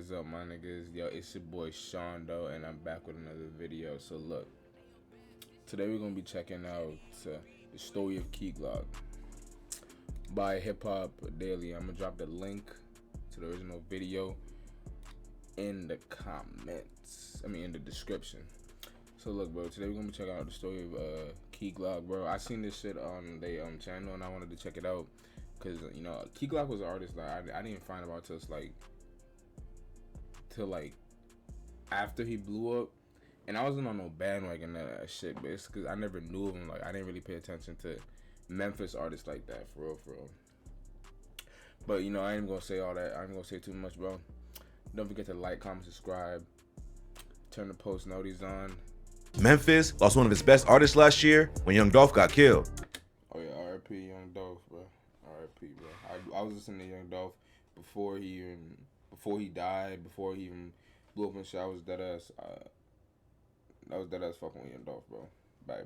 is up, my niggas? Yo, it's your boy Shaundooe, and I'm back with another video. So look, today we're gonna be checking out the story of Key Glock by Hip Hop Daily. I'm gonna drop the link to the original video in the comments. In the description. So look, bro, today we're gonna be checking out the story of Key Glock, bro. I seen this shit on their channel, and I wanted to check it out because Key Glock was an artist that I didn't find about till after he blew up, and I wasn't on no bandwagon that shit, but it's because I never knew of him. Like, I didn't really pay attention to Memphis artists like that, for real. But I ain't gonna say all that. I ain't gonna say too much, bro. Don't forget to like, comment, subscribe, turn the post notices on. Memphis lost one of his best artists last year when Young Dolph got killed. Oh yeah, R.I.P. Young Dolph, bro. R.I.P. bro. I was listening to Young Dolph before he died, before he even blew up and shit. I was dead ass fucking with Young Dolph, bro.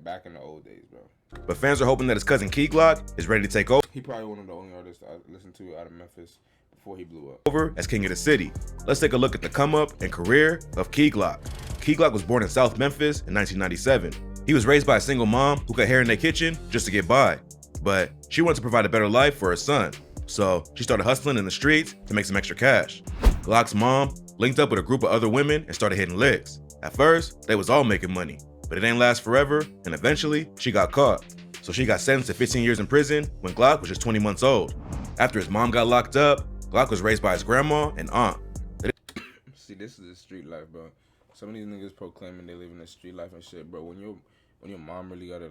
Back in the old days, bro. But fans are hoping that his cousin Key Glock is ready to take He probably one of the only artists I listened to out of Memphis before he blew up. over as king of the city. Let's take a look at the come up and career of Key Glock. Key Glock was born in South Memphis in 1997. He was raised by a single mom who cut hair in their kitchen just to get by. But she wanted to provide a better life for her son, so she started hustling in the streets to make some extra cash. Glock's mom linked up with a group of other women and started hitting licks. At first, they was all making money, but it ain't last forever, and eventually, she got caught. So she got sentenced to 15 years in prison when Glock was just 20 months old. After his mom got locked up, Glock was raised by his grandma and aunt. See, this is the street life, bro. Some of these niggas proclaiming they live in the street life and shit, bro. When your mom really gotta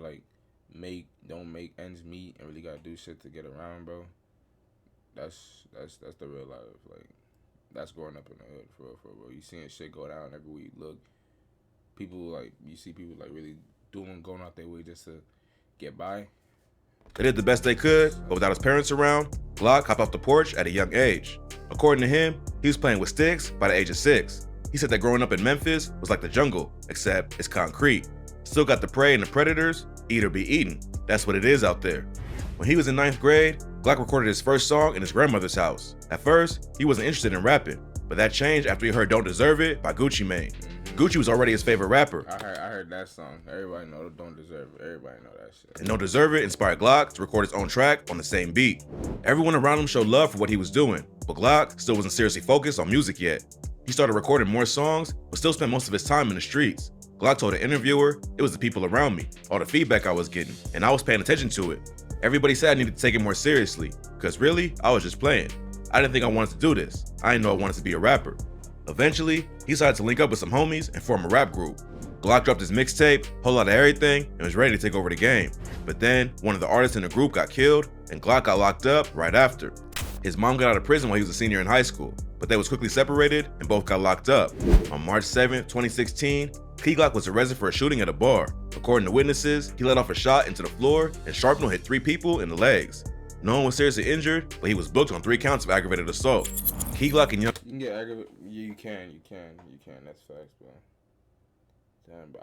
don't make ends meet and really gotta do shit to get around, bro. That's the real life. Like, that's growing up in the hood, for real, bro. You seeing shit go down every week. Look, you see people really going out their way just to get by. They did the best they could, but without his parents around, Glock hopped off the porch at a young age. According to him, he was playing with sticks by the age of 6. He said that growing up in Memphis was like the jungle, except it's concrete. Still got the prey and the predators, eat or be eaten. That's what it is out there. When he was in 9th grade, Glock recorded his first song in his grandmother's house. At first, he wasn't interested in rapping, but that changed after he heard Don't Deserve It by Gucci Mane. Gucci was already his favorite rapper. I heard that song. Everybody know Don't Deserve It. Everybody know that shit. And Don't Deserve It inspired Glock to record his own track on the same beat. Everyone around him showed love for what he was doing, but Glock still wasn't seriously focused on music yet. He started recording more songs, but still spent most of his time in the streets. Glock told an interviewer, "It was the people around me, all the feedback I was getting, and I was paying attention to it. Everybody said I needed to take it more seriously, because really, I was just playing. I didn't think I wanted to do this. I didn't know I wanted to be a rapper." Eventually, he decided to link up with some homies and form a rap group. Glock dropped his mixtape, Whole Lot of Everything, and was ready to take over the game. But then, one of the artists in the group got killed, and Glock got locked up right after. His mom got out of prison while he was a senior in high school, but they was quickly separated and both got locked up. On March 7, 2016, Key Glock was arrested for a shooting at a bar. According to witnesses, he let off a shot into the floor and shrapnel hit 3 people in the legs. No one was seriously injured, but he was booked on 3 counts of aggravated assault. Key Glock and Young... You can get aggravated. You can. That's facts, bro. Damn, but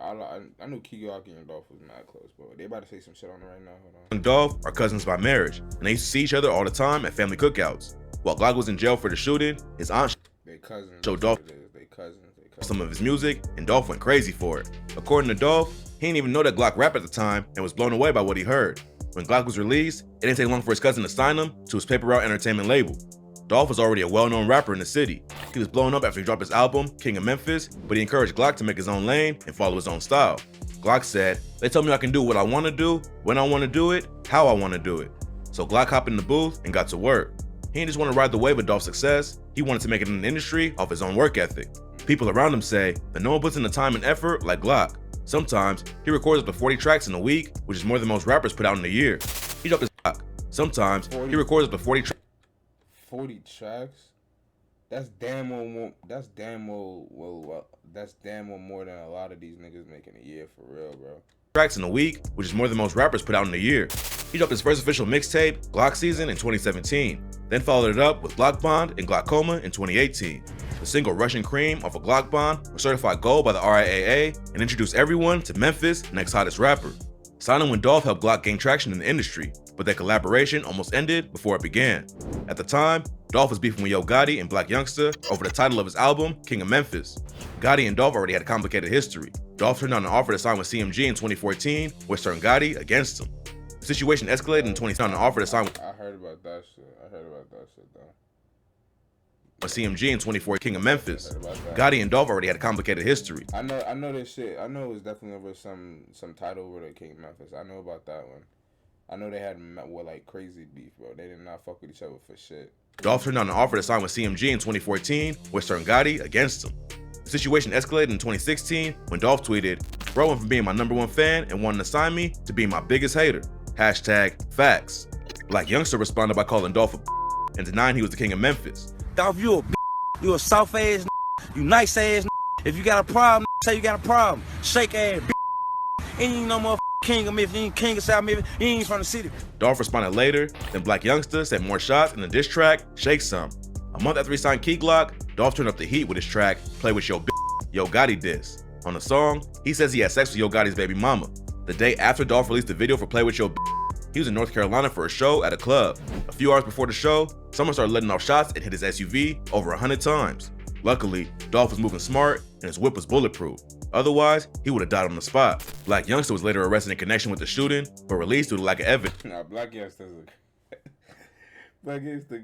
I knew Key Glock and Young Dolph was mad close, bro. They about to say some shit on it right now. Hold on. Young Dolph are cousins by marriage, and they used to see each other all the time at family cookouts. While Glock was in jail for the shooting, his aunt showed Dolph some of his music, and Dolph went crazy for it. According to Dolph, he didn't even know that Glock rapped at the time and was blown away by what he heard. When Glock was released, it didn't take long for his cousin to sign him to his Paper Route Entertainment label. Dolph was already a well-known rapper in the city. He was blown up after he dropped his album, King of Memphis, but he encouraged Glock to make his own lane and follow his own style. Glock said, "They tell me I can do what I want to do, when I want to do it, how I want to do it." So Glock hopped in the booth and got to work. He didn't just want to ride the wave of Dolph's success, he wanted to make it in the industry off his own work ethic. People around him say that no one puts in the time and effort like Glock. Sometimes, he records up to 40 tracks in a week, which is more than most rappers put out in a year. He dropped his Glock. Sometimes, he records up to 40 tracks. 40 tracks? That's damn well more. That's damn well more than a lot of these niggas make in a year, for real, bro. Tracks in a week, which is more than most rappers put out in a year. He dropped his first official mixtape, Glock Season, in 2017. Then followed it up with Glock Bond and Glaucoma in 2018. The single Russian Cream off of Glock Bond was certified gold by the RIAA and introduced everyone to Memphis' next hottest rapper. Signing with Dolph helped Glock gain traction in the industry, but their collaboration almost ended before it began. At the time, Dolph was beefing with Yo Gotti and Black Youngster over the title of his album, King of Memphis. Gotti and Dolph already had a complicated history. Dolph turned down an offer to sign with CMG in 2014, which turned Gotti against him. The situation escalated in 2010 an offer to sign with I heard about that shit though. CMG in 2014, King of Memphis. Gotti and Dolph already had a complicated history. I know this shit. I know it was definitely over some title over the King of Memphis. I know about that one. I know they had like crazy beef, bro. They did not fuck with each other for shit. Dolph turned down an offer to sign with CMG in 2014, which turned Gotti against him. The situation escalated in 2016 when Dolph tweeted, "Bro went from being my #1 fan and wanting to sign me to being my biggest hater. #facts." Black Youngster responded by calling Dolph a and denying he was the King of Memphis. Dolph, you a you a soft ass, you nice ass. If you got a problem, say you got a problem. Shake ass, ain't no more king of Memphis, you ain't king of South Memphis, you ain't from the city. Dolph responded later, then Black Youngster sent more shots in the diss track, Shake Some. A month after he signed Key Glock, Dolph turned up the heat with his track, Play With Yo Gotti diss. On the song, he says he had sex with Yo Gotti's baby mama. The day after Dolph released the video for Play With Yo, he was in North Carolina for a show at a club. A few hours before the show, someone started letting off shots and hit his SUV over 100 times. Luckily, Dolph was moving smart and his whip was bulletproof. Otherwise, he would have died on the spot. Black Youngster was later arrested in connection with the shooting, but released due to lack of evidence. Nah, Black Youngster's Black Youngster,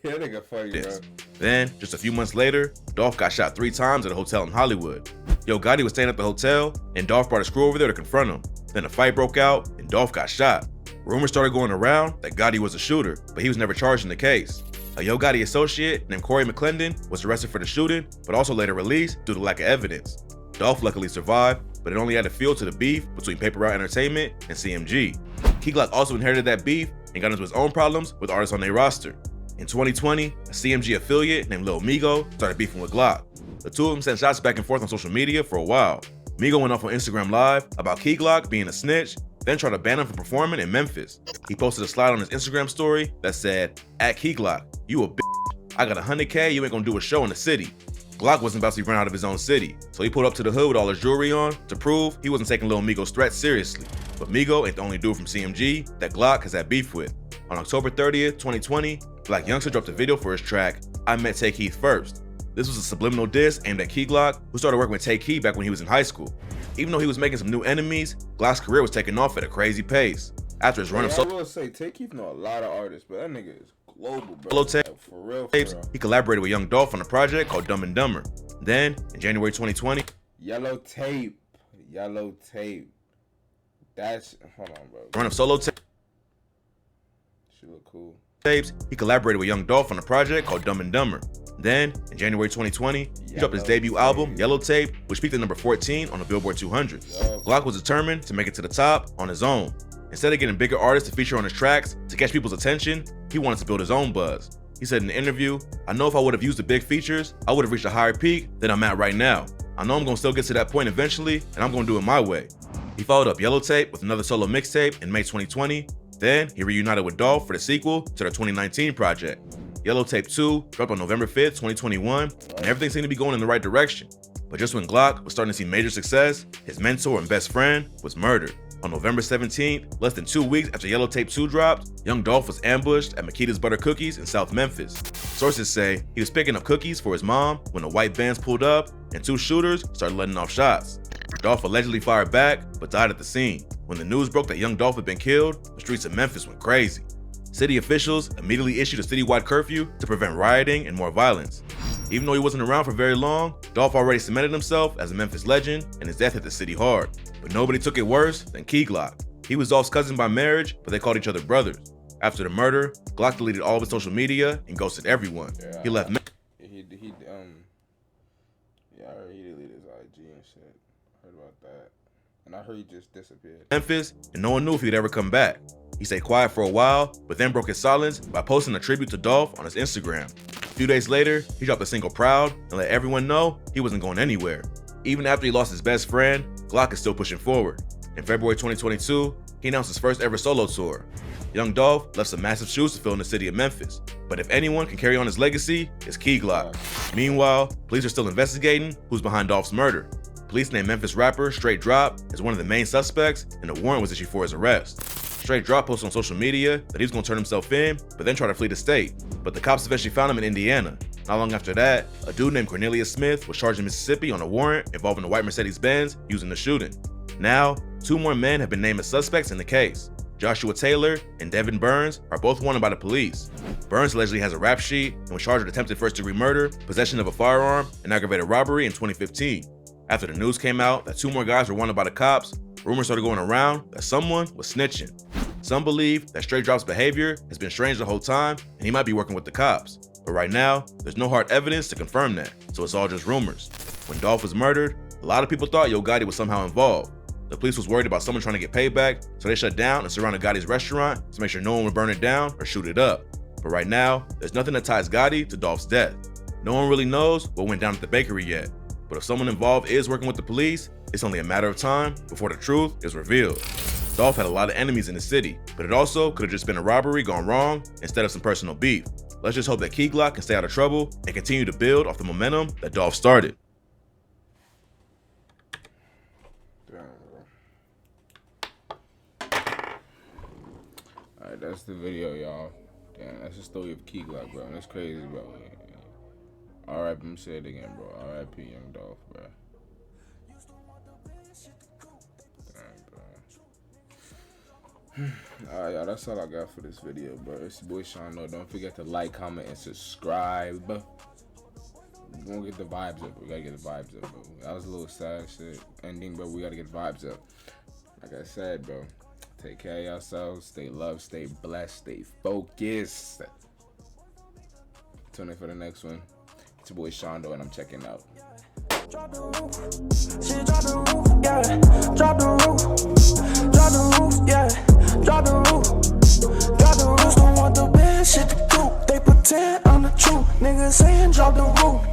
that nigga funny, bro. Then, just a few months later, Dolph got shot 3 times at a hotel in Hollywood. Yo Gotti was staying at the hotel, and Dolph brought a screw over there to confront him. Then a fight broke out, and Dolph got shot. Rumors started going around that Gotti was a shooter, but he was never charged in the case. A Yo Gotti associate named Corey McClendon was arrested for the shooting, but also later released due to lack of evidence. Dolph luckily survived, but it only added fuel to the beef between Paper Route Entertainment and CMG. Key Glock also inherited that beef and got into his own problems with artists on their roster. In 2020, a CMG affiliate named Lil Migo started beefing with Glock. The two of them sent shots back and forth on social media for a while. Migo went off on Instagram Live about Key Glock being a snitch, then tried to ban him from performing in Memphis. He posted a slide on his Instagram story that said, "Key Glock, you a bitch. I got 100K, you ain't gonna do a show in the city." Glock wasn't about to be run out of his own city, so he pulled up to the hood with all his jewelry on to prove he wasn't taking Lil Migo's threats seriously. But Migo ain't the only dude from CMG that Glock has had beef with. On October 30th, 2020, Black Youngster dropped a video for his track, I Met Tay Keith First. This was a subliminal diss aimed at Key Glock, who started working with Tay Keith back when he was in high school. Even though he was making some new enemies, Glock's career was taking off at a crazy pace. After his run of solo I will say, Tay Keith know a lot of artists, but that nigga is global, bro. solo tapes, For real. he collaborated with Young Dolph on a project called Dumb and Dumber. Then, in January 2020, Yellow tape. That's, hold on, bro. run of solo tapes, She look cool. he collaborated with Young Dolph on a project called Dumb and Dumber. Then, in January 2020, he dropped his debut album, Yellow Tape, which peaked at number 14 on the Billboard 200. Glock was determined to make it to the top on his own. Instead of getting bigger artists to feature on his tracks to catch people's attention, he wanted to build his own buzz. He said in the interview, "I know if I would have used the big features, I would have reached a higher peak than I'm at right now. I know I'm gonna still get to that point eventually, and I'm gonna do it my way." He followed up Yellow Tape with another solo mixtape in May 2020. Then he reunited with Dolph for the sequel to their 2019 project. Yellow Tape 2 dropped on November 5th, 2021, and everything seemed to be going in the right direction. But just when Glock was starting to see major success, his mentor and best friend was murdered. On November 17th, less than 2 weeks after Yellow Tape 2 dropped, Young Dolph was ambushed at Makita's Butter Cookies in South Memphis. Sources say he was picking up cookies for his mom when the white bands pulled up and 2 shooters started letting off shots. Dolph allegedly fired back, but died at the scene. When the news broke that Young Dolph had been killed, the streets of Memphis went crazy. City officials immediately issued a citywide curfew to prevent rioting and more violence. Even though he wasn't around for very long, Dolph already cemented himself as a Memphis legend, and his death hit the city hard. But nobody took it worse than Key Glock. He was Dolph's cousin by marriage, but they called each other brothers. After the murder, Glock deleted all of his social media and ghosted everyone. Yeah, He left yeah, I heard he deleted his IG and shit. I heard about that. And I heard he just disappeared. Memphis, and no one knew if he'd ever come back. He stayed quiet for a while, but then broke his silence by posting a tribute to Dolph on his Instagram. A few days later, he dropped a single Proud and let everyone know he wasn't going anywhere. Even after he lost his best friend, Glock is still pushing forward. In February 2022, he announced his first ever solo tour. Young Dolph left some massive shoes to fill in the city of Memphis, but if anyone can carry on his legacy, it's Key Glock. Meanwhile, police are still investigating who's behind Dolph's murder. Police named Memphis rapper Straight Drop as one of the main suspects, and a warrant was issued for his arrest. Straight Drop posted on social media that he was gonna turn himself in, but then try to flee the state. But the cops eventually found him in Indiana. Not long after that, a dude named Cornelius Smith was charged in Mississippi on a warrant involving a white Mercedes-Benz used in the shooting. Now, 2 more men have been named as suspects in the case. Joshua Taylor and Devin Burns are both wanted by the police. Burns allegedly has a rap sheet and was charged with attempted first-degree murder, possession of a firearm, and aggravated robbery in 2015. After the news came out that 2 more guys were wanted by the cops, rumors started going around that someone was snitching. Some believe that Straight Drop's behavior has been strange the whole time and he might be working with the cops. But right now, there's no hard evidence to confirm that, so it's all just rumors. When Dolph was murdered, a lot of people thought Yo Gotti was somehow involved. The police was worried about someone trying to get payback, so they shut down and surrounded Gotti's restaurant to make sure no one would burn it down or shoot it up. But right now, there's nothing that ties Gotti to Dolph's death. No one really knows what went down at the bakery yet. But if someone involved is working with the police, it's only a matter of time before the truth is revealed. Dolph had a lot of enemies in the city, but it also could have just been a robbery gone wrong instead of some personal beef. Let's just hope that Key Glock can stay out of trouble and continue to build off the momentum that Dolph started. Alright, that's the video, y'all. Damn, that's the story of Key Glock, bro. That's crazy, bro. Alright, I'm say it again, bro. R.I.P. Young Dolph, bro. Alright, y'all, that's all I got for this video, bro. It's your boy Shaundooe. Don't forget to like, comment, and subscribe. We're gonna get the vibes up. We gotta get the vibes up, bro. That was a little sad shit ending, but we gotta get the vibes up. Like I said, bro, take care of yourselves. Stay loved, stay blessed, stay focused. Tune in for the next one. It's your boy Shaundooe, and I'm checking out. Drop the roof, she drop the roof, yeah. Drop the roof, yeah. Drop the roof, don't want the bad shit to do. They pretend I'm the truth, niggas saying drop the roof.